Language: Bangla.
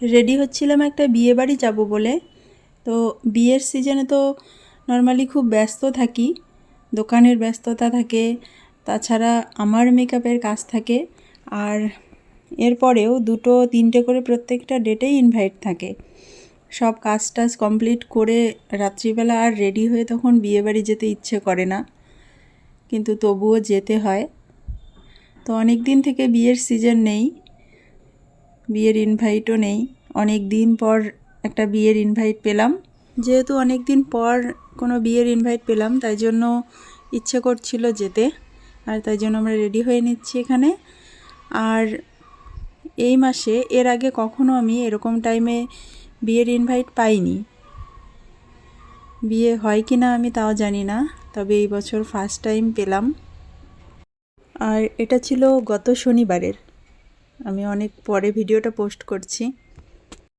রেডি হচ্ছিলাম একটা বিয়ে বাড়ি যাব বলে। তো বিয়ের সিজনে তো নর্মালি খুব ব্যস্ত থাকি, দোকানের ব্যস্ততা থাকে, তাছাড়া আমার মেকআপের কাজ থাকে, আর এরপরেও 2-3টে করে প্রত্যেকটা ডেটেই ইনভাইট থাকে। সব কাজ টাজ কমপ্লিট করে রাত্রিবেলা আর রেডি হয়ে তখন বিয়েবাড়ি যেতে ইচ্ছে করে না, কিন্তু তবুও যেতে হয়। তো অনেক দিন থেকে বিয়ের সিজন নেই, বিয়ের ইনভাইটও নেই। অনেক দিন পর একটা বিয়ের ইনভাইট পেলাম। যেহেতু অনেক দিন পর কোনো বিয়ের ইনভাইট পেলাম, তাই জন্য ইচ্ছে করছিল যেতে, আর তাই জন্য আমরা রেডি হয়ে নিচ্ছি এখানে। আর এই মাসে এর আগে কখনো আমি এরকম টাইমে বিয়ের ইনভাইট পাইনি। বিয়ে হয় কি না আমি তাও জানি না, তবে এই বছর ফার্স্ট টাইম পেলাম। আর এটা ছিল গত শনিবারের, আমি অনেক পরে ভিডিওটা পোস্ট করছি।